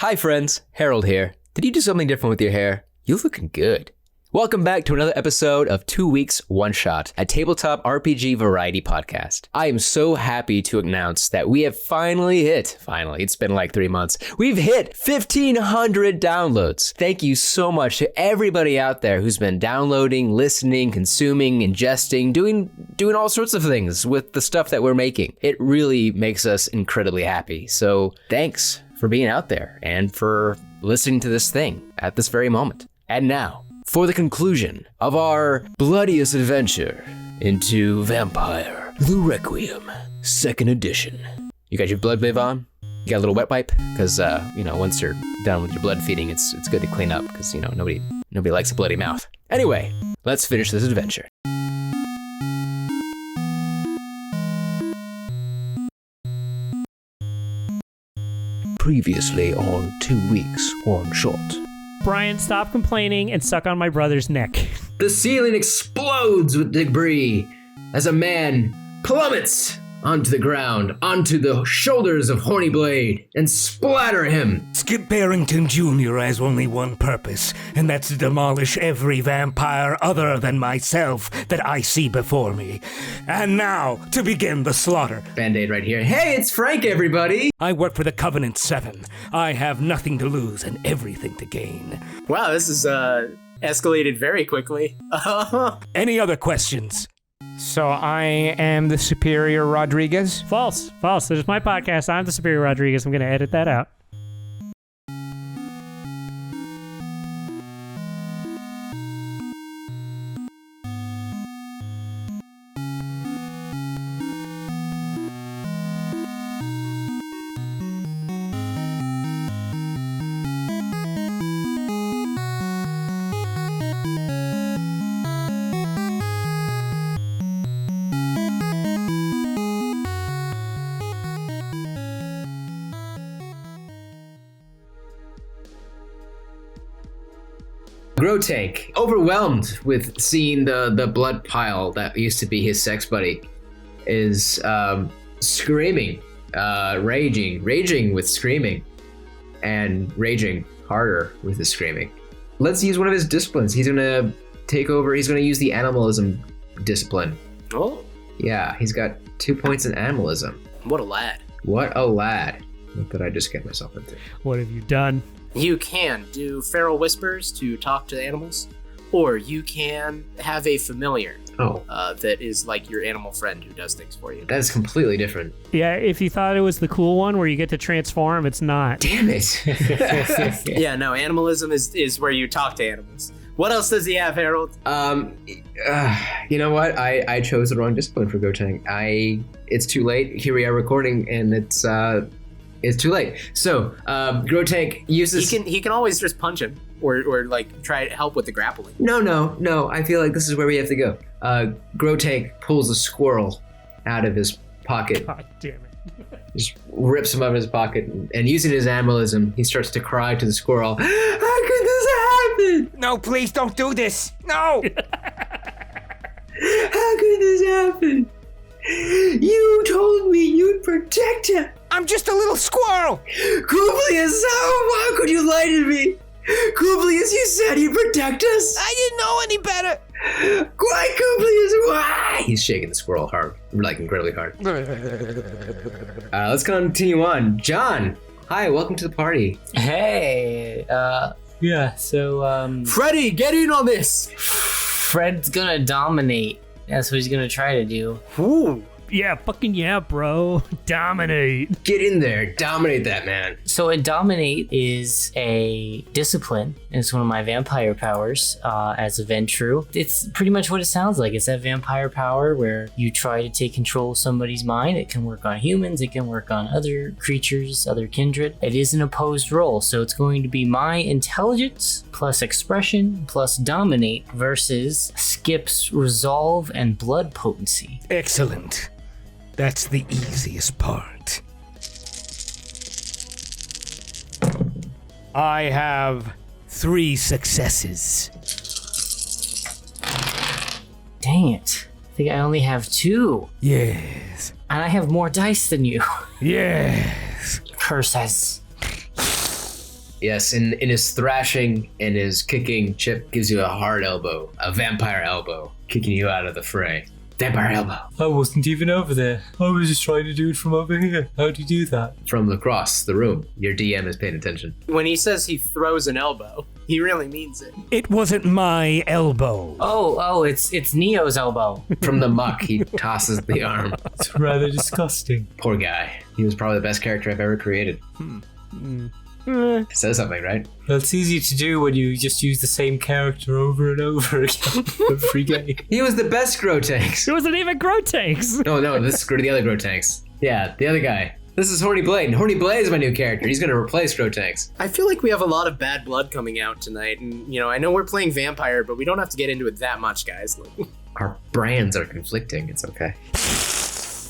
Hi friends, Harold here. Did you do something different with your hair? You're looking good. Welcome back to another episode of 2 Weeks One Shot, a tabletop RPG variety podcast. I am so happy to announce that we have finally, it's been like 3 months, we've hit 1,500 downloads. Thank you so much to everybody out there who's been downloading, listening, consuming, ingesting, doing all sorts of things with the stuff that we're making. It really makes us incredibly happy. So thanks for being out there and for listening to this thing at this very moment. And now, for the conclusion of our bloodiest adventure into Vampire, the Requiem, 2nd edition. You got your blood viv on? You got a little wet wipe? Because, once you're done with your blood feeding, it's good to clean up because, nobody likes a bloody mouth. Anyway, let's finish this adventure. Previously on 2 Weeks One Shot. Brian, stop complaining and suck on my brother's neck. The ceiling explodes with debris as a man plummets onto the ground, onto the shoulders of Horny Blade, and splatter him. Skip Barrington Jr. has only one purpose, and that's to demolish every vampire other than myself that I see before me. And now, to begin the slaughter. Band-Aid right here. Hey, it's Frank, everybody! I work for the Covenant 7. I have nothing to lose and everything to gain. Wow, this is escalated very quickly. Any other questions? So I am the Superior Rodriguez? False. This is my podcast. I'm the Superior Rodriguez. I'm going to edit that out. Grotank, overwhelmed with seeing the blood pile that used to be his sex buddy, is screaming, raging with screaming, and raging harder with his screaming. Let's use one of his disciplines. He's gonna take over. He's gonna use the animalism discipline. Oh, Yeah, he's got 2 points in animalism. what a lad. What a lad. What did I just get myself into? What have you done? You can do feral whispers to talk to the animals, or you can have a familiar that is like your animal friend who does things for you. That is completely different. Yeah, if you thought it was the cool one where you get to transform, it's not. Damn it. Yeah, no, animalism is where you talk to animals. What else does he have, Harold? You know what? I chose the wrong discipline for Grotank. It's too late. Here we are recording, and it's too late. So, Grotank uses... He can always just punch him, or like try to help with the grappling. No. I feel like this is where we have to go. Grotank pulls a squirrel out of his pocket. God damn it. Just rips him out of his pocket, and using his animalism, he starts to cry to the squirrel, "How could this happen? No, please don't do this. No. How could this happen? You told me you'd protect him. I'm just a little squirrel. Kublius, how could you lie to me? Kublius, you said you'd protect us. I didn't know any better. Why, Kublius, why? He's shaking the squirrel hard, like incredibly hard. Let's continue on. John, hi, welcome to the party. Hey, so, Freddy, get in on this! Fred's gonna dominate. That's what he's gonna try to do. Ooh. Yeah, fucking yeah, bro. Dominate. Get in there, dominate that man. So a dominate is a discipline. It's one of my vampire powers as a Ventru. It's pretty much what it sounds like. It's that vampire power where you try to take control of somebody's mind. It can work on humans. It can work on other creatures, other kindred. It is an opposed roll. So it's going to be my intelligence plus expression plus dominate versus Skip's resolve and blood potency. Excellent. That's the easiest part. I have 3 successes. Dang it. I think I only have 2. Yes. And I have more dice than you. Yes. Curses. Yes, in his thrashing and his kicking, Chip gives you a hard elbow, a vampire elbow, kicking you out of the fray. Vampire elbow. I wasn't even over there. I was just trying to do it from over here. How'd you do that? From across the room. Your DM is paying attention. When he says he throws an elbow, he really means it. It wasn't my elbow. Oh, it's Neo's elbow. From the muck, he tosses the arm. It's rather disgusting. Poor guy. He was probably the best character I've ever created. Says something, right? Well, it's easy to do when you just use the same character over and over again every game. He was the best Grotanks. It wasn't even Grotanks. No, this is the other Grotanks. Yeah, the other guy. This is Horny Blade. Horny Blade is my new character. He's gonna replace Grotanks. I feel like we have a lot of bad blood coming out tonight, and I know we're playing vampire, but we don't have to get into it that much, guys. Our brands are conflicting. It's okay.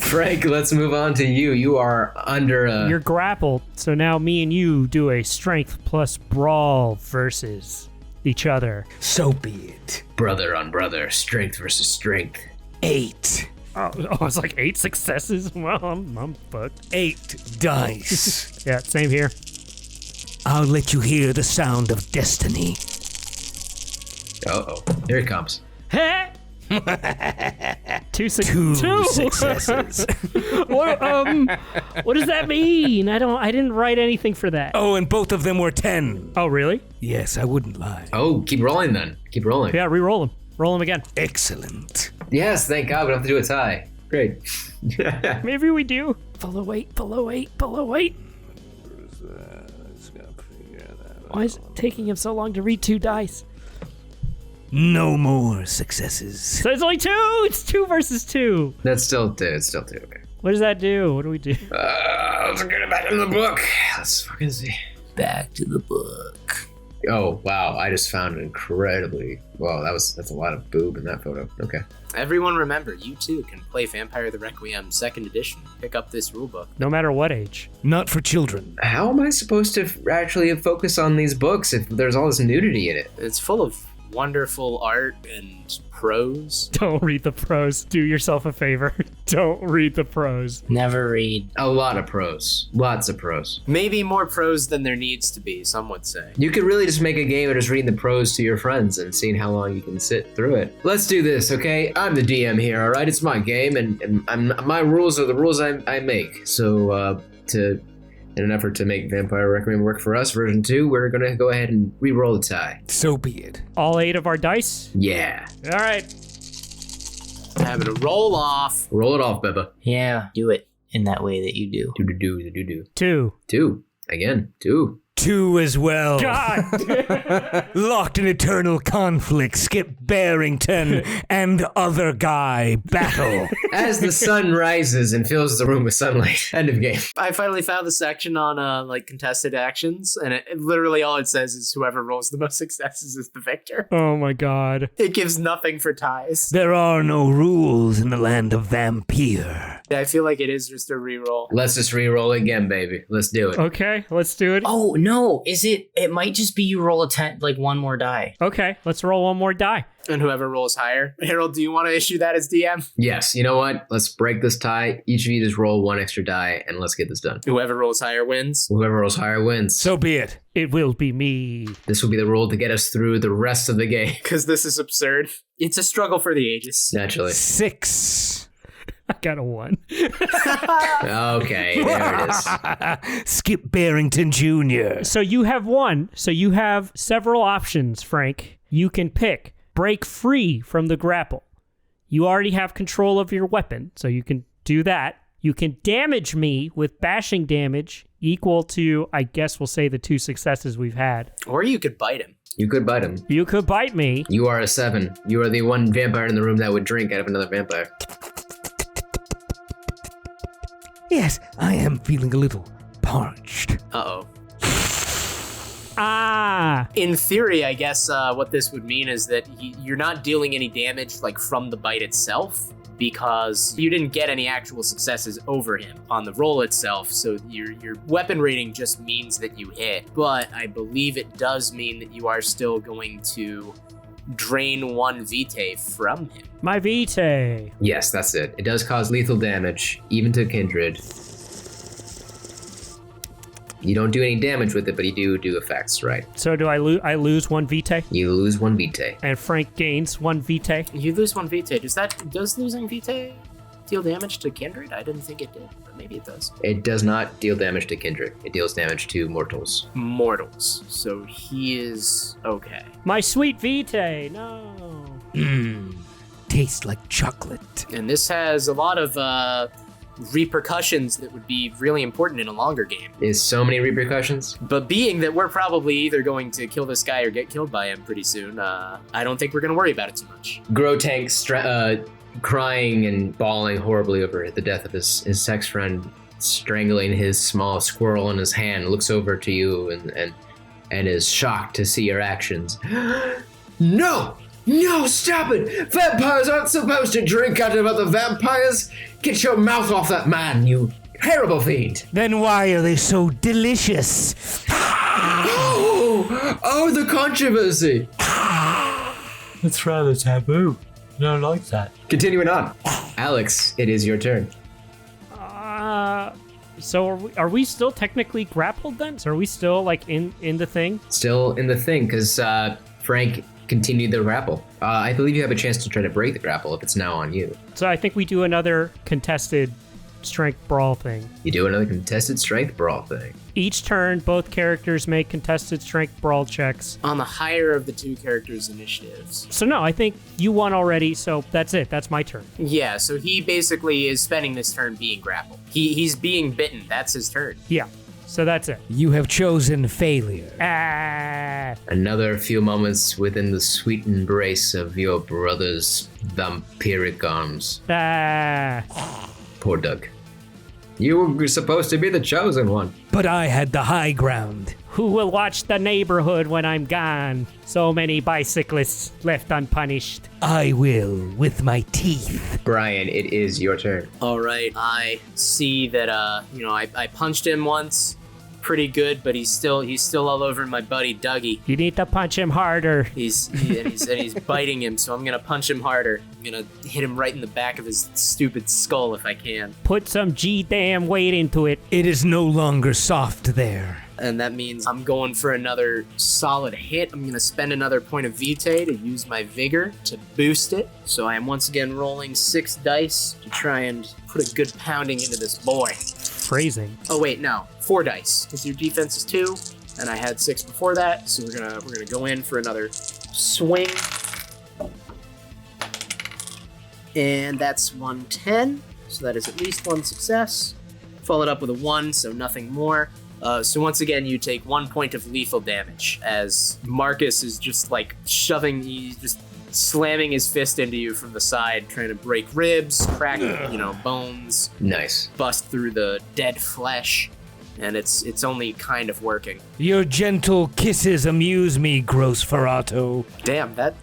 Frank, let's move on to you. You are under a... You're grappled, so now me and you do a strength plus brawl versus each other. So be it. Brother on brother, strength versus strength. 8. Oh, it's like 8 successes? Well, I'm fucked. 8 dice. Yeah, same here. I'll let you hear the sound of destiny. Uh-oh. Here it comes. Hey! Two 2 successes. What does that mean? I didn't write anything for that. Oh, and both of them were 10. Oh, really? Yes, I wouldn't lie. Oh, keep rolling then. Keep rolling. Yeah, re-roll them. Roll them again. Excellent. Yes, thank God we don't have to do a tie. Great. Maybe we do. Below 8. Why is it taking him so long to read 2 dice? No more successes. So it's only 2! It's 2 versus 2. That's still 2. It's still 2, okay. What does that do? What do we do? Let's get it back in the book. Let's fucking see. Back to the book. Oh, wow. I just found incredibly... Wow, that's a lot of boob in that photo. Okay. Everyone remember, you too can play Vampire the Requiem 2nd edition. Pick up this rulebook. No matter what age. Not for children. How am I supposed to actually focus on these books if there's all this nudity in it? It's full of wonderful art and prose. Don't read the prose. Do yourself a favor. Don't read the prose. Never read. A lot of prose. Lots of prose. Maybe more prose than there needs to be, some would say. You could really just make a game of just reading the prose to your friends and seeing how long you can sit through it. Let's do this, okay? I'm the DM here, all right? It's my game, and my rules are the rules I make. So, in an effort to make Vampire Requiem work for us, version 2, we're gonna go ahead and re-roll the tie. So be it. All 8 of our dice? Yeah. All right. Having a roll off. Roll it off, Beba. Yeah, do it in that way that you do. Do. 2. 2. Again. 2. 2 as well. God! Locked in eternal conflict, Skip Barrington and other guy battle. As the sun rises and fills the room with sunlight. End of game. I finally found the section on contested actions, and it literally all it says is whoever rolls the most successes is the victor. Oh my God. It gives nothing for ties. There are no rules in the land of Vampire. I feel like it is just a reroll. Let's just re-roll again, baby. Let's do it. Okay, let's do it. Oh, no. It might just be you roll a 10, like one more die. Okay, let's roll one more die. And whoever rolls higher. Harold, do you want to issue that as DM? Yes, you know what? Let's break this tie. Each of you just roll 1 extra die, and let's get this done. Whoever rolls higher wins. Whoever rolls higher wins. So be it. It will be me. This will be the rule to get us through the rest of the game. Because this is absurd. It's a struggle for the ages. Naturally. 6. I got a 1. Okay, there it is. Skip Barrington Jr. So you have 1. So you have several options, Frank. You can pick break free from the grapple. You already have control of your weapon, so you can do that. You can damage me with bashing damage equal to, I guess we'll say, the 2 successes we've had. Or you could bite him. You could bite him. You could bite me. You are a 7. You are the one vampire in the room that would drink out of another vampire. Yes, I am feeling a little parched. Uh-oh. Ah! In theory, I guess what this would mean is that you're not dealing any damage like from the bite itself, because you didn't get any actual successes over him on the roll itself, so your weapon rating just means that you hit. But I believe it does mean that you are still going to drain 1 vitae from him. My vitae. Yes, that's it. It does cause lethal damage, even to Kindred. You don't do any damage with it, but you do effects, right? So do I lose 1 vitae? You lose 1 vitae. And Frank gains 1 vitae? You lose 1 vitae. Does losing vitae deal damage to kindred? I didn't think it did, but maybe it does. It does not deal damage to kindred. It deals damage to mortals. Mortals. So he is okay. My sweet vitae, no. Tastes like chocolate. And this has a lot of repercussions that would be really important in a longer game. Is so many repercussions? But being that we're probably either going to kill this guy or get killed by him pretty soon, I don't think we're going to worry about it too much. Grotank crying and bawling horribly over the death of his sex friend, strangling his small squirrel in his hand, looks over to you and is shocked to see your actions. No! No, stop it! Vampires aren't supposed to drink out of other vampires! Get your mouth off that man, you terrible fiend! Then why are they so delicious? Oh, the controversy! That's rather taboo. I don't like that. Continuing on. Alex, it is your turn. So are we still technically grappled then? So are we still like in the thing? Still in the thing, because Frank continued the grapple. I believe you have a chance to try to break the grapple if it's now on you. So I think we do another contested strength brawl thing. You do another contested strength brawl thing. Each turn, both characters make contested strength brawl checks. On the higher of the 2 characters' initiatives. So no, I think you won already, so that's it. That's my turn. Yeah, so he basically is spending this turn being grappled. He's being bitten. That's his turn. Yeah, so that's it. You have chosen failure. Another few moments within the sweet embrace of your brother's vampiric arms. Poor Doug. You were supposed to be the chosen one. But I had the high ground. Who will watch the neighborhood when I'm gone? So many bicyclists left unpunished. I will, with my teeth. Brian, it is your turn. All right, I see that, I punched him once. Pretty good, but he's still all over my buddy Dougie. You need to punch him harder. He's biting him, so I'm gonna punch him harder. I'm gonna hit him right in the back of his stupid skull if I can. Put some G-damn weight into it. It is no longer soft there. And that means I'm going for another solid hit. I'm gonna spend another point of vitae to use my vigor to boost it. So I am once again rolling 6 dice to try and put a good pounding into this boy. Phrasing. Oh wait, no, 4 dice, because your defense is 2, and I had 6 before that, so we're gonna go in for another swing. And that's 110, so that is at least 1 success. Followed up with a 1, so nothing more. So once again, you take 1 point of lethal damage as Marcus is just like he's just slamming his fist into you from the side, trying to break ribs, crack, bones. Nice. Bust through the dead flesh, and it's only kind of working. Your gentle kisses amuse me, gross Ferrato. Damn, that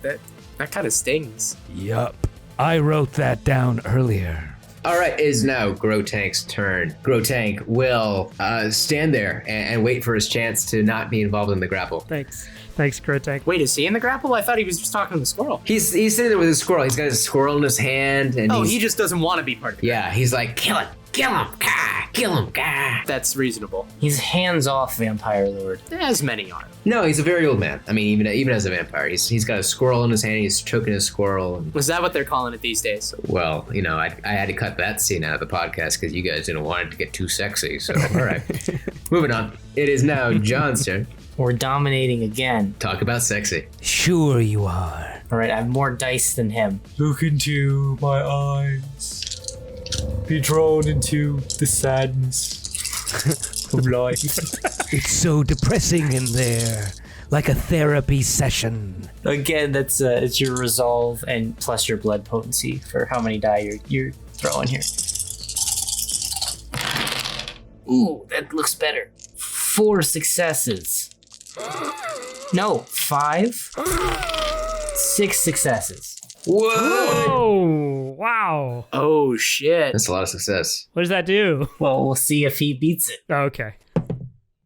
kind of stings. Yup. I wrote that down earlier. All right, it is now Grotank's turn. Grotank will stand there and wait for his chance to not be involved in the grapple. Thanks, Grotank. Wait, is he in the grapple? I thought he was just talking to the squirrel. He's sitting there with his squirrel. He's got his squirrel in his hand, and he just doesn't want to be part of the grapple. Yeah, he's like, kill him, gah, kill him, gah. That's reasonable. He's hands-off vampire lord. As many are. No, he's a very old man. I mean, even as a vampire, he's got a squirrel in his hand. He's choking his squirrel. And, Was that what they're calling it these days? well, I had to cut that scene out of the podcast because you guys didn't want it to get too sexy. So, all right, moving on. It is now John's turn. We're dominating again. Talk about sexy. Sure you are. All right, I have more dice than him. Look into my eyes. Be drawn into the sadness of life. It's so depressing in there. Like a therapy session. Again, that's it's your resolve and plus your blood potency for how many die you're throwing here. Ooh, that looks better. 4 successes. No, 5. 6 successes. Whoa! Oh, wow. Oh, shit. That's a lot of success. What does that do? Well, we'll see if he beats it. Okay.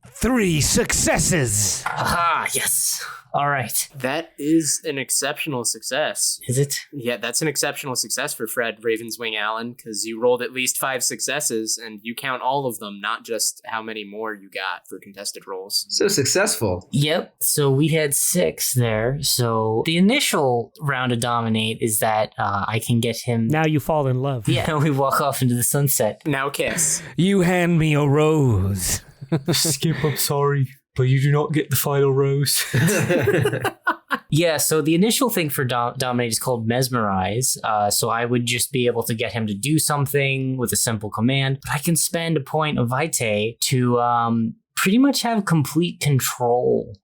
3 successes. Aha, yes. All right. That is an exceptional success. Is it? Yeah, that's an exceptional success for Fred Ravenswing Allen, because you rolled at least 5 successes, and you count all of them, not just how many more you got for contested rolls. So successful. Yep. So we had 6 there. So the initial round of dominate is that I can get him. Now you fall in love. Yeah, we walk off into the sunset. Now kiss. You hand me a rose. Skip, I'm sorry, but you do not get the final rose. Yeah, so the initial thing for Dominate is called Mesmerize. So I would just be able to get him to do something with a simple command. But I can spend a point of Vitae to pretty much have complete control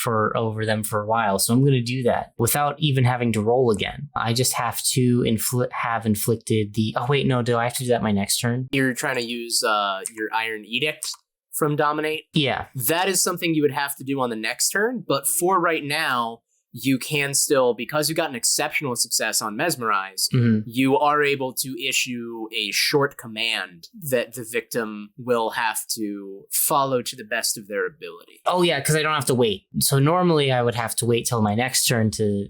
over them for a while. So I'm going to do that without even having to roll again. I just have to have inflicted the... Oh, wait, no, do I have to do that my next turn? You're trying to use your Iron Edict from Dominate. Yeah. That is something you would have to do on the next turn, but for right now, you can still, because you got an exceptional success on Mesmerize, you are able to issue a short command that the victim will have to follow to the best of their ability. Oh, yeah, because I don't have to wait. So normally I would have to wait till my next turn to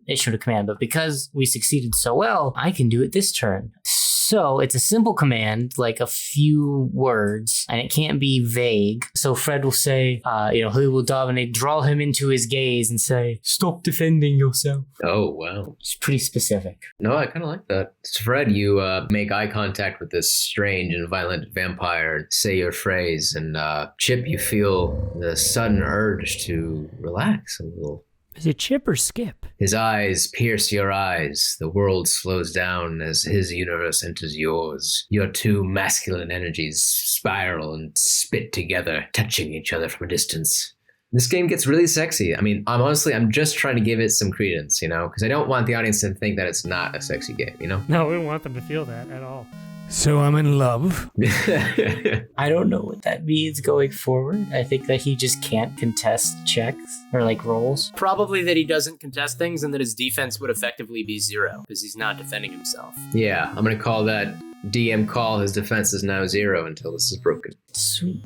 issue the command, but because we succeeded so well, I can do it this turn. So it's a simple command, like a few words, and it can't be vague. So Fred will say, he will dominate, draw him into his gaze and say, stop defending yourself. Oh, wow. It's pretty specific. No, I kind of like that. So Fred, you make eye contact with this strange and violent vampire, say your phrase, and Chip, you feel the sudden urge to relax a little. Is it Chip or Skip? His eyes pierce your eyes. The world slows down as his universe enters yours. Your two masculine energies spiral and spit together, touching each other from a distance. This game gets really sexy. I mean, I'm just trying to give it some credence, because I don't want the audience to think that it's not a sexy game, No, we don't want them to feel that at all. So I'm in love. I don't know what that means going forward. I think that he just can't contest checks or rolls. Probably that he doesn't contest things and that his defense would effectively be 0 because he's not defending himself. Yeah, I'm going to call that DM call. His defense is now 0 until this is broken. Sweet.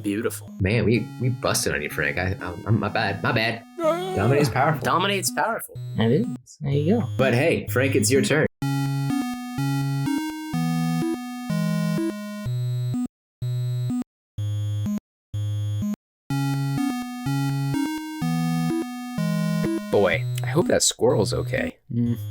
Beautiful. Man, we busted on you, Frank. I'm my bad. Dominate's powerful. Dominate's powerful. It is. There you go. But hey, Frank, it's your turn. Boy, I hope that squirrel's okay.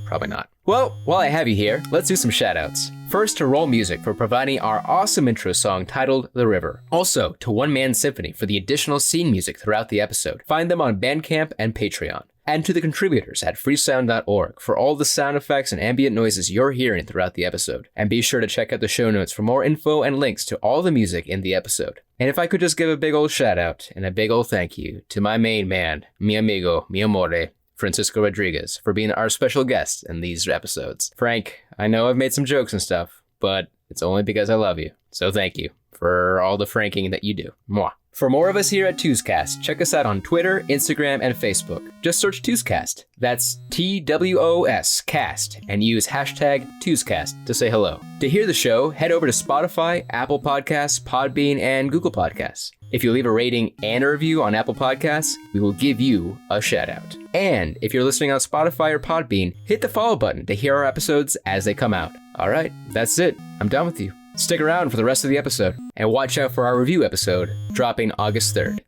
Probably not. Well, while I have you here, let's do some shoutouts. First to rolemusic for providing our awesome intro song titled The River. Also to One Man Symphony for the additional scene music throughout the episode. Find them on Bandcamp and Patreon. And to the contributors at freesound.org for all the sound effects and ambient noises you're hearing throughout the episode. And be sure to check out the show notes for more info and links to all the music in the episode. And if I could just give a big old shout out and a big old thank you to my main man, mi amigo, mi amore, Francisco Rodriguez, for being our special guest in these episodes. Frank, I know I've made some jokes and stuff, but it's only because I love you. So thank you for all the franking that you do. Mwah. For more of us here at Twoscast, check us out on Twitter, Instagram, and Facebook. Just search Twoscast. That's TWOS cast, and use hashtag Twoscast to say hello. To hear the show, head over to Spotify, Apple Podcasts, Podbean, and Google Podcasts. If you leave a rating and a review on Apple Podcasts, we will give you a shout out. And if you're listening on Spotify or Podbean, hit the follow button to hear our episodes as they come out. All right, that's it. I'm done with you. Stick around for the rest of the episode, and watch out for our review episode, dropping August 3rd.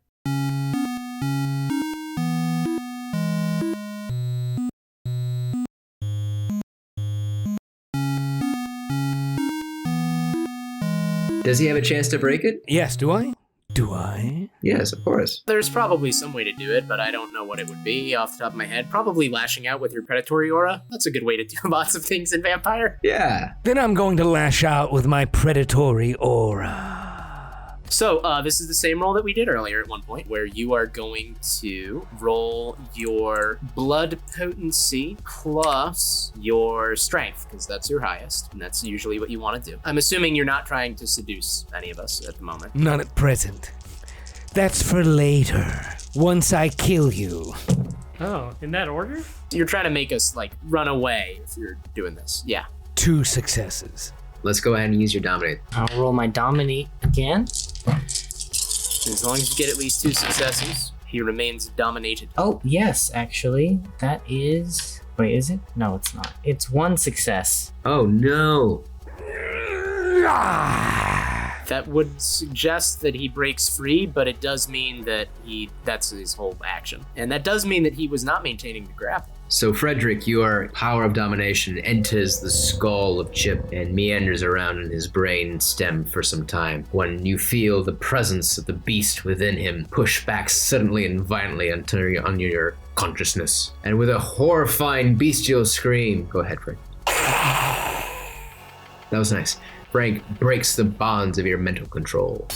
Does he have a chance to break it? Yes, do I? Do I? Yes, of course. There's probably some way to do it, but I don't know what it would be off the top of my head. Probably lashing out with your predatory aura. That's a good way to do lots of things in Vampire. Yeah. Then I'm going to lash out with my predatory aura. So, this is the same roll that we did earlier at one point, where you are going to roll your blood potency plus your strength, because that's your highest, and that's usually what you want to do. I'm assuming you're not trying to seduce any of us at the moment. Not at present. That's for later, once I kill you. Oh, in that order? You're trying to make us, run away if you're doing this. Yeah. 2 successes. Let's go ahead and use your dominate. I'll roll my dominate again. As long as you get at least 2 successes, He remains dominated. Oh, yes, actually. That is... Wait, is it? No, it's not. It's 1 success. Oh no. That would suggest that he breaks free, but it does mean that that's his whole action. And that does mean that he was not maintaining the grapple. So Frederick, your power of domination enters the skull of Chip and meanders around in his brain stem for some time. When you feel the presence of the beast within him push back suddenly and violently on your consciousness. And with a horrifying bestial scream, go ahead, Frank. That was nice. Frank breaks the bonds of your mental control.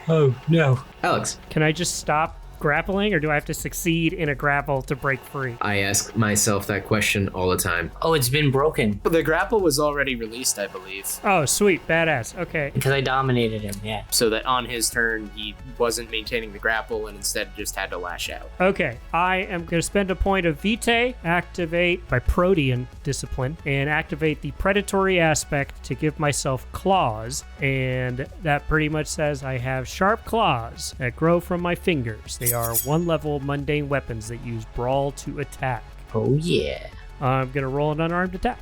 Oh, no. Alex. Can I just stop grappling, or do I have to succeed in a grapple to break free? I ask myself that question all the time. Oh, it's been broken. The grapple was already released, I believe. Oh, sweet. Badass. Okay. Because I dominated him, yeah. So that on his turn, he wasn't maintaining the grapple and instead just had to lash out. Okay. I am going to spend a point of Vitae, activate my Protean discipline, and activate the predatory aspect to give myself claws. And that pretty much says I have sharp claws that grow from my fingers. They are 1-level mundane weapons that use brawl to attack. Oh, yeah. I'm going to roll an unarmed attack.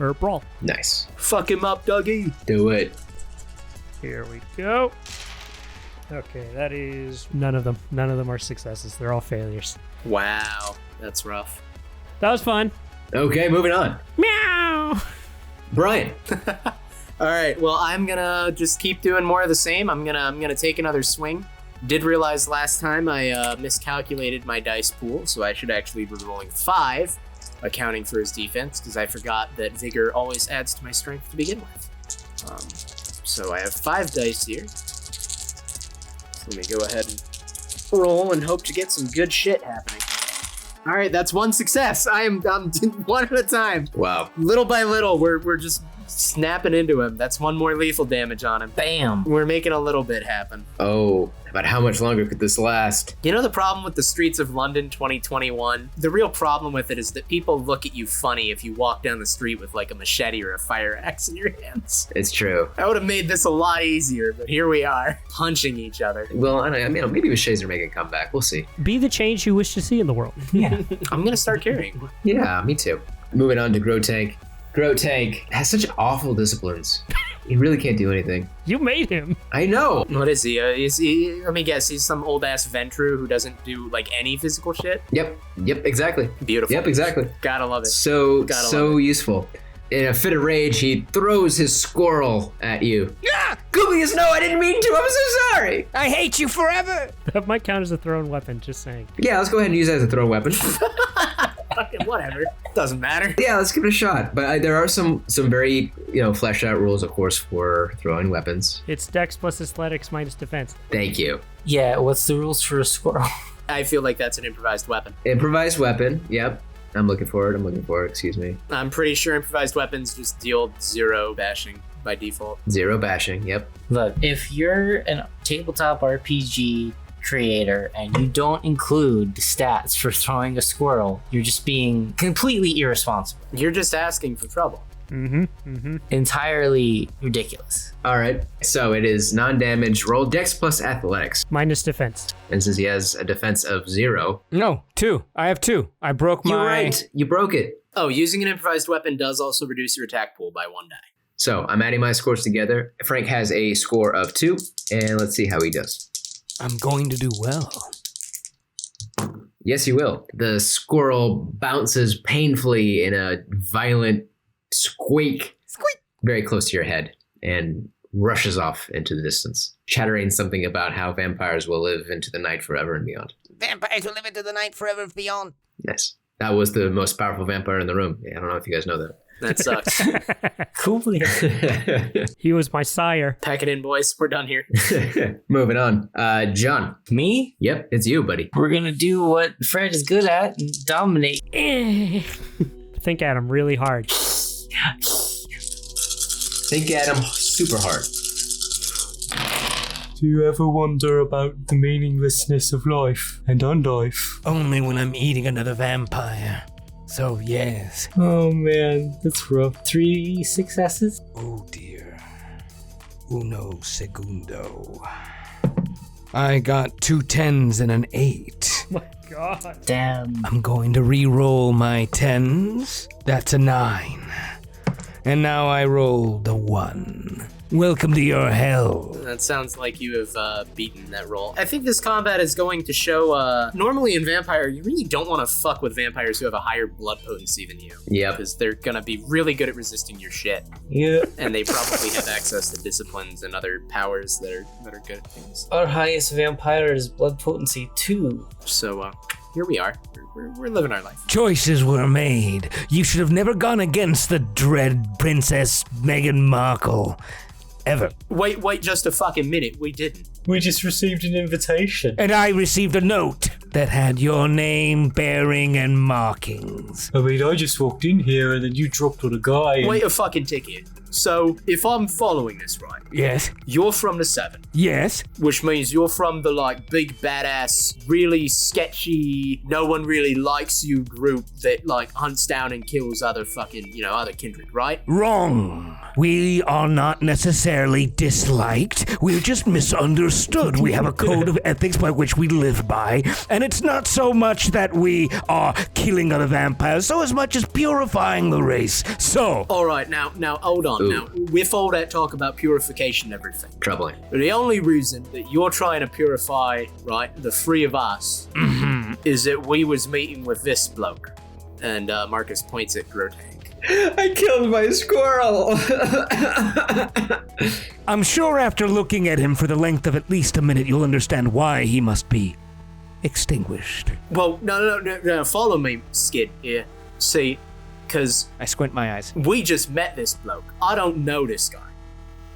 Or brawl. Nice. Fuck him up, Dougie. Do it. Here we go. Okay, that is none of them. None of them are successes. They're all failures. Wow, that's rough. That was fun. Okay, moving on. Meow! Brian. All right, well, I'm gonna just keep doing more of the same. I'm gonna take another swing. Did realize last time I miscalculated my dice pool, so I should actually be rolling 5, accounting for his defense, because I forgot that vigor always adds to my strength to begin with. So I have 5 dice here. Let me go ahead and roll and hope to get some good shit happening. All right, that's 1 success. I'm one at a time. Wow. Little by little, we're just snapping into him. That's 1 more lethal damage on him. Bam. We're making a little bit happen. Oh, about how much longer could this last? You know the problem with the streets of London 2021? The real problem with it is that people look at you funny if you walk down the street with like a machete or a fire axe in your hands. It's true. I would have made this a lot easier, but here we are, punching each other. Well, I mean, maybe machetes are making a comeback. We'll see. Be the change you wish to see in the world. Yeah. I'm gonna start carrying one. Yeah, me too. Moving on to Grotank. Grotank has such awful disciplines. He really can't do anything. You made him. I know. What is he? Let me guess, he's some old ass Ventru who doesn't do like any physical shit? Yep, exactly. Beautiful. Yep, exactly. Gotta love it. So Gotta love useful. In a fit of rage, he throws his squirrel at you. Ah! Googlius, no, I didn't mean to. I'm so sorry. I hate you forever. That might count as a thrown weapon, just saying. Yeah, let's go ahead and use that as a throw weapon. Fucking whatever. Doesn't matter. Yeah, let's give it a shot. But there are some very fleshed out rules, of course, for throwing weapons. It's Dex plus Athletics minus Defense. Thank you. Yeah, what's the rules for a squirrel? I feel like that's an improvised weapon. Improvised weapon. Yep. I'm looking for it. Excuse me. I'm pretty sure improvised weapons just deal 0 bashing by default. 0 bashing. Yep. Look, if you're a tabletop RPG creator and you don't include the stats for throwing a squirrel, you're just being completely irresponsible. You're just asking for trouble. Entirely ridiculous. All right. So it is non-damage. Roll Dex plus Athletics. Minus Defense. And since he has a defense of 0. No, 2. I have 2. I broke my... You're right. You broke it. Oh, using an improvised weapon does also reduce your attack pool by 1 die. So I'm adding my scores together. Frank has a score of 2. And let's see how he does. I'm going to do well. Yes, you will. The squirrel bounces painfully in a violent squeak. Very close to your head and rushes off into the distance, chattering something about how vampires will live into the night forever and beyond. Vampires will live into the night forever and beyond. Yes. That was the most powerful vampire in the room. Yeah, I don't know if you guys know that. That sucks. Cool. He was my sire. Pack it in, boys. We're done here. Moving on. John. Me? Yep, it's you, buddy. We're gonna do what Fred is good at and dominate. Think at him really hard. Think at him super hard. Do you ever wonder about the meaninglessness of life and unlife? Only when I'm eating another vampire. So, yes. Oh man, that's rough. 3 successes? Oh dear. Uno segundo. I got 2 10s and an 8. My God. Damn. I'm going to re-roll my 10s. That's a 9. And now I rolled a 1. Welcome to your hell. That sounds like you have beaten that roll. I think this combat is going to show, normally in Vampire, you really don't want to fuck with vampires who have a higher blood potency than you. Yep. Because they're going to be really good at resisting your shit. Yeah. And they probably have access to disciplines and other powers that are good at things. Our highest vampire is blood potency 2. So, here we are. We're living our life. Choices were made. You should have never gone against the dread Princess Meghan Markle. Ever. Wait just a fucking minute. We didn't. We just received an invitation. And I received a note that had your name, bearing, and markings. I mean, I just walked in here and then you dropped on a guy. Wait a fucking ticket. So, if I'm following this right, Yes. you're from the 7, Yes. which means you're from the, like, big badass, really sketchy, no one really likes you group that, like, hunts down and kills other fucking, other kindred, right? Wrong. We are not necessarily disliked. We're just misunderstood. We have a code of ethics by which we live by, and it's not so much that we are killing other vampires, so as much as purifying the race. So, Alright, now, hold on. Ooh. Now, with all that talk about purification and everything, Troubling. the only reason that you're trying to purify, right, the 3 of us, is that we was meeting with this bloke. And Marcus points at Grotang. I killed my squirrel. I'm sure after looking at him for the length of at least a minute, you'll understand why he must be extinguished. Well, no, follow me, Skid, here. See, because I squint my eyes. we just met this bloke. I don't know this guy,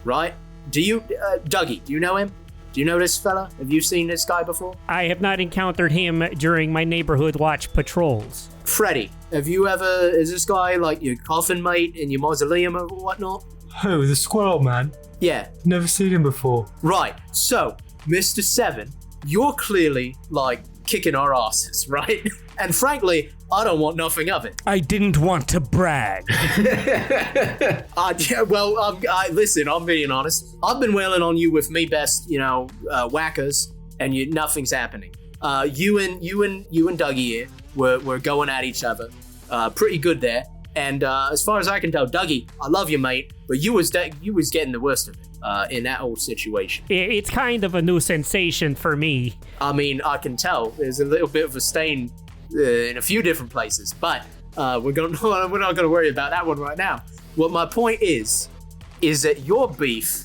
right? Do you, Dougie, do you know him? Do you know this fella? Have you seen this guy before? I have not encountered him during my neighborhood watch patrols. Freddy, is this guy like your coffin mate in your mausoleum or whatnot? Oh, the squirrel man. Yeah, Never seen him before. right. So, Mr. 7, you're clearly, like, kicking our asses, right? And frankly, I don't want nothing of it. I didn't want to brag. Listen, I'm being honest. I've been wailing on you with me best, whackers, and nothing's happening. You and Dougie here were going at each other, pretty good there. And as far as I can tell, Dougie, I love you, mate, but you was getting the worst of it in that whole situation. It's kind of a new sensation for me. I mean, I can tell there's a little bit of a stain in a few different places, but we're not going to worry about that one right now. What my point is that your beef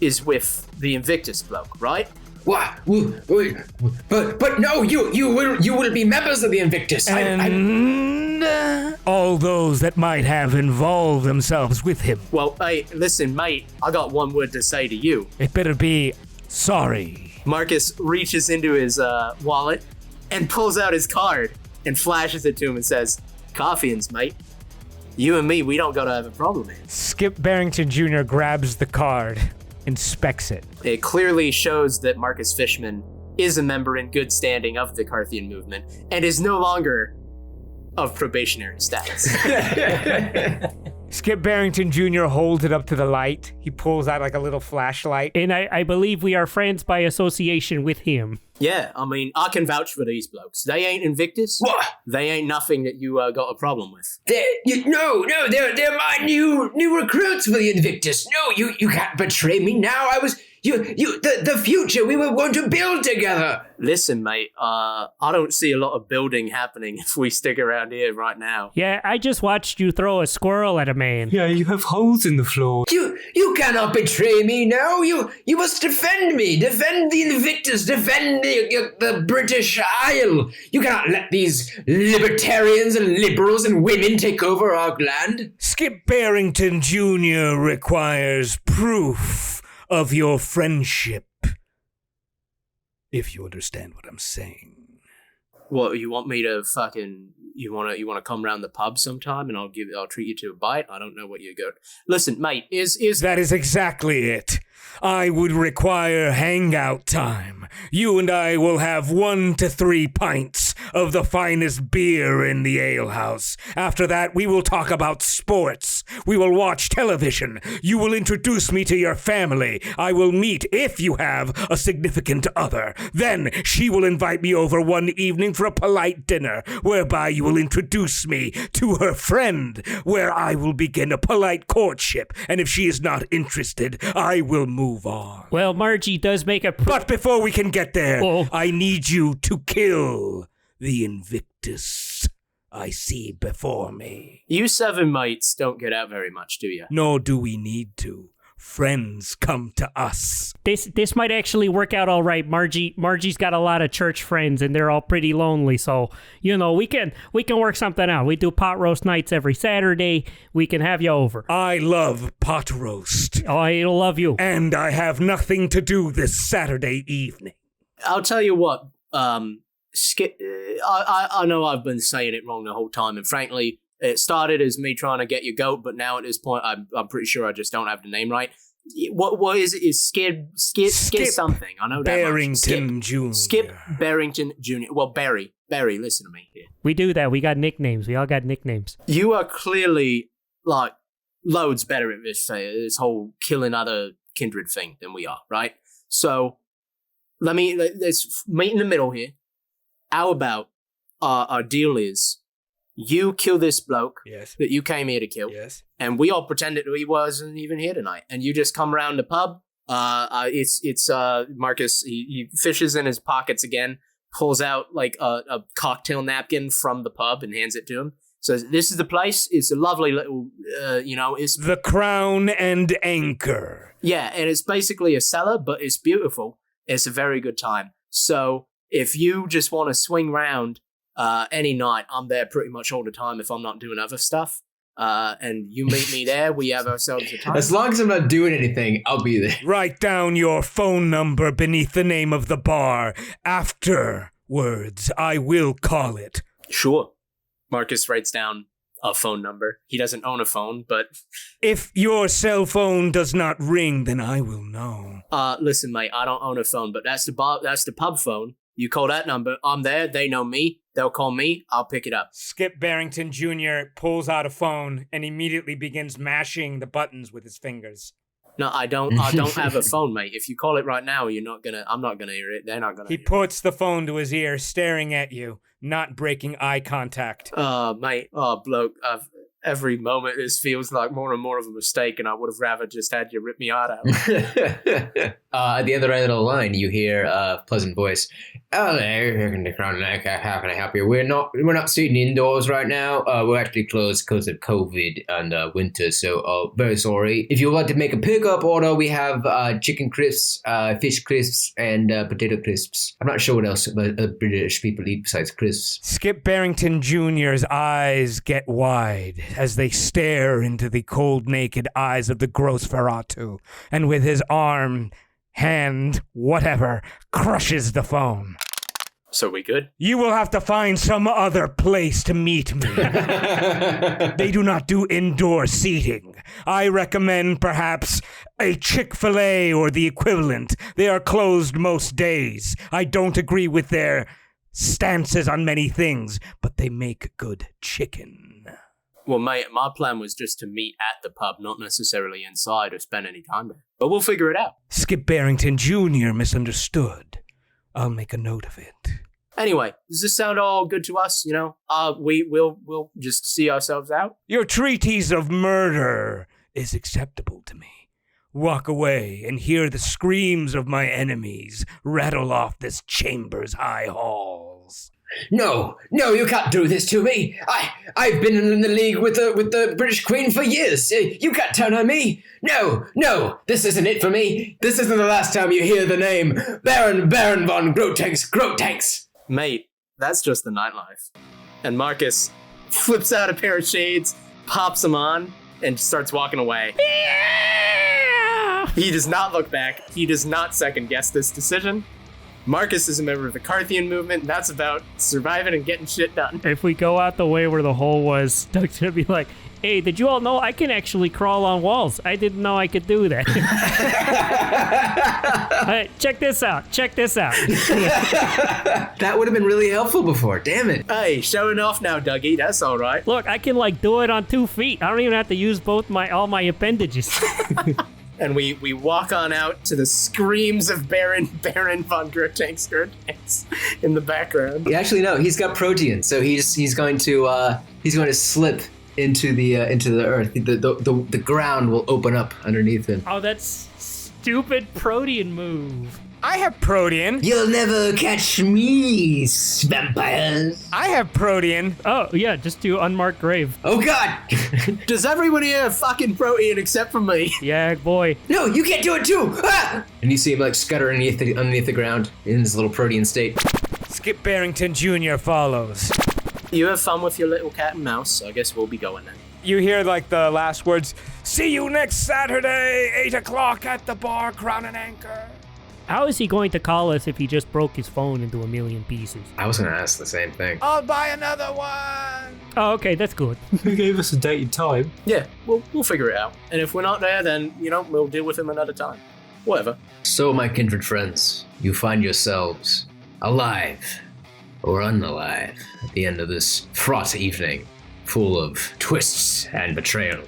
is with the Invictus bloke, right? What? But no, you will be members of the Invictus. And all those that might have involved themselves with him. Well, hey, listen, mate, I got one word to say to you. It better be sorry. Marcus reaches into his wallet and pulls out his card and flashes it to him and says, "Coffeeins, mate. You and me, we don't gotta have a problem here." Skip Barrington Jr. grabs the card, inspects it. It clearly shows that Marcus Fishman is a member in good standing of the Carthian movement and is no longer of probationary status. Skip Barrington Jr. holds it up to the light. He pulls out like a little flashlight. And I believe we are friends by association with him. Yeah, I mean, I can vouch for these blokes. They ain't Invictus. What? They ain't nothing that you got a problem with. They're my new recruits for the Invictus. No, you can't betray me now. The future we were going to build together. Listen, mate, I don't see a lot of building happening if we stick around here right now. Yeah, I just watched you throw a squirrel at a man. Yeah, you have holes in the floor. You cannot betray me now. You must defend me. Defend the Invictus. Defend the British Isle. You cannot let these libertarians and liberals and women take over our land. Skip Barrington Jr. requires proof of your friendship. If you understand what I'm saying. What, you want me to fucking... You wanna come round the pub sometime and I'll treat you to a bite? I don't know what you go... Listen, mate, is... That is exactly it. I would require hangout time. You and I will have 1 to 3 pints of the finest beer in the alehouse. After that, we will talk about sports. We will watch television. You will introduce me to your family. I will meet, if you have, a significant other. Then she will invite me over one evening for a polite dinner, whereby you will introduce me to her friend, where I will begin a polite courtship. And if she is not interested, I will move on. Well, Margie does make a... But before we can get there, Oh. I need you to kill the Invictus I see before me. You 7 mates don't get out very much, do you? Nor do we need to. Friends come to us. This might actually work out all right. Margie's got a lot of church friends, and they're all pretty lonely. So, we can work something out. We do pot roast nights every Saturday. We can have you over. I love pot roast. Oh, I'll love you. And I have nothing to do this Saturday evening. I'll tell you what, Skip, I know I've been saying it wrong the whole time, and frankly, it started as me trying to get your goat, but now at this point, I'm pretty sure I just don't have the name right. What is it? Is Skip something? I know that Barrington Jr. Skip Barrington Jr. Well, Barry, listen to me here. We do that. We got nicknames. We all got nicknames. You are clearly, loads better at this whole killing other kindred thing than we are, right? So, let's meet in the middle here. How about our deal is you kill this bloke that you came here to kill, and we all pretended he wasn't even here tonight, and you just come around the pub. It's Marcus. He fishes in his pockets again, pulls out a cocktail napkin from the pub and hands it to him. So this is the place. It's a lovely little, it's the Crown and Anchor. Yeah, and it's basically a cellar, but it's beautiful. It's a very good time. So if you just want to swing round any night, I'm there pretty much all the time if I'm not doing other stuff. And you meet me there, we have ourselves a time. As long as I'm not doing anything, I'll be there. Write down your phone number beneath the name of the bar. Afterwards, I will call it. Sure. Marcus writes down a phone number. He doesn't own a phone, but... If your cell phone does not ring, then I will know. Listen, mate, I don't own a phone, but that's the pub phone. You call that number, I'm there, they know me, they'll call me, I'll pick it up. Skip Barrington Jr. pulls out a phone and immediately begins mashing the buttons with his fingers. No, I don't have a phone, mate. If you call it right now, I'm not gonna hear it. They're not gonna He hear puts the phone to his ear, staring at you, not breaking eye contact. Mate, bloke, every moment this feels like more and more of a mistake, and I would have rather just had you rip me heart out. At the other end of the line, you hear a pleasant voice. Oh, there, the Crown and Anchor. How can I help you? We're not sitting indoors right now. We're actually closed because of COVID and winter. So, very sorry. If you would like to make a pickup order, we have chicken crisps, fish crisps, and potato crisps. I'm not sure what else British people eat besides crisps. Skip Barrington Jr.'s eyes get wide as they stare into the cold, naked eyes of the Grossferatu, and with his arm, hand, whatever, crushes the phone. So we good? You will have to find some other place to meet me. They do not do indoor seating. I recommend perhaps a Chick-fil-A or the equivalent. They are closed most days. I don't agree with their stances on many things, but they make good chicken. Well, mate, my plan was just to meet at the pub, not necessarily inside or spend any time there. But we'll figure it out. Skip Barrington Jr. misunderstood. I'll make a note of it. Anyway, does this sound all good to us? We'll just see ourselves out. Your treatise of murder is acceptable to me. Walk away and hear the screams of my enemies rattle off this chamber's high halls. No, you can't do this to me. I've been in the league with the British Queen for years. You can't turn on me. No, this isn't it for me. This isn't the last time you hear the name Baron von Grotanks. Mate, that's just the nightlife. And Marcus flips out a pair of shades, pops them on, and starts walking away. Yeah! He does not look back. He does not second guess this decision. Marcus is a member of the Carthian movement. That's about surviving and getting shit done. If we go out the way where the hole was, Doug's gonna be like, hey, did you all know I can actually crawl on walls? I didn't know I could do that. Hey, check this out. That would have been really helpful before. Damn it. Hey, showing off now, Dougie. That's all right. Look, I can do it on 2 feet. I don't even have to use all my appendages. And we walk on out to the screams of Baron von Grotank's in the background. Actually, no. He's got protein, so he's going to slip into the earth. The ground will open up underneath him. Oh, that's stupid protein move. I have protein. You'll never catch me, vampires. I have protein. Oh, yeah, just do unmarked grave. Oh, God. Does everyone here have fucking protein except for me? Yeah, boy. No, you can't do it too. Ah! And you see him scutter underneath the ground in his little protein state. Skip Barrington Jr. follows. You have fun with your little cat and mouse, so I guess we'll be going then. You hear the last words, see you next Saturday, 8 o'clock at the bar, Crown and Anchor. How is he going to call us if he just broke his phone into a million pieces? I was going to ask the same thing. I'll buy another one. Oh, okay, that's good. Who gave us a date and time? Yeah, we'll figure it out. And if we're not there, then, we'll deal with him another time. Whatever. So, my kindred friends, you find yourselves alive or unalive at the end of this fraught evening full of twists and betrayal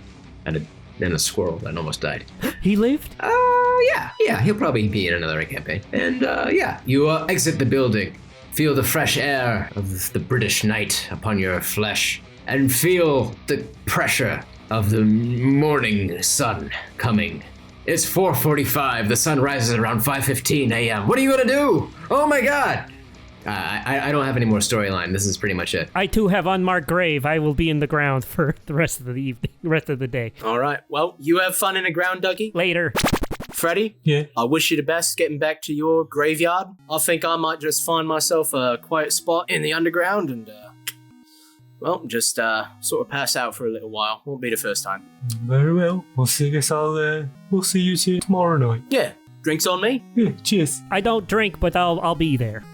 and a squirrel that almost died. He lived? Yeah, he'll probably be in another campaign. And you exit the building, feel the fresh air of the British night upon your flesh, and feel the pressure of the morning sun coming. It's 4:45, the sun rises around 5:15 a.m. What are you gonna do? Oh my God! I don't have any more storyline. This is pretty much it. I too have unmarked grave. I will be in the ground for the rest of the evening, rest of the day. All right. Well, you have fun in the ground, Dougie. Later. Freddie? Yeah? I wish you the best getting back to your graveyard. I think I might just find myself a quiet spot in the underground and, just sort of pass out for a little while. Won't be the first time. Very well. We'll see you two tomorrow night. Yeah. Drinks on me? Yeah, cheers. I don't drink, but I'll be there.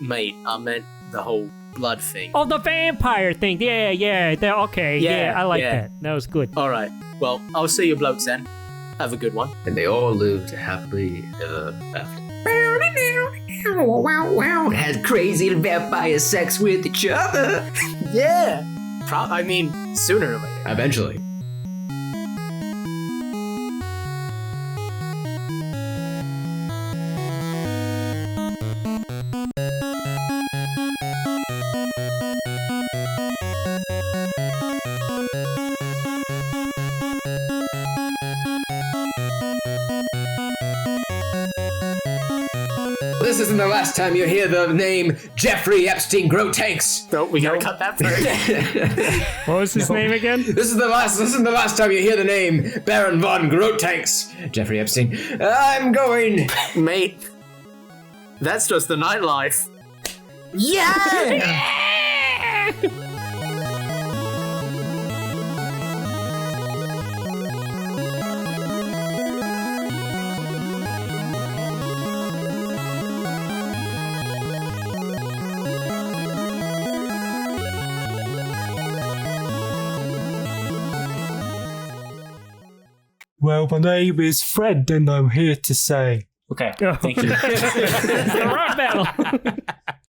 Mate, I meant the whole blood thing. Oh, the vampire thing. Yeah. Okay. Yeah, I like that. That was good. All right. Well, I'll see you blokes then. Have a good one. And they all lived happily ever after. Had crazy vampire sex with each other. Yeah. Sooner or later. Eventually. This isn't the last time you hear the name Jeffrey Epstein Grotanks. No, we gotta cut that part. What was his name again? This is the last time you hear the name Baron von Grotanks. Jeffrey Epstein. I'm going. Mate, that's just the nightlife. Yeah! Well, my name is Fred, and I'm here to say. Okay, thank you. It's the rock battle.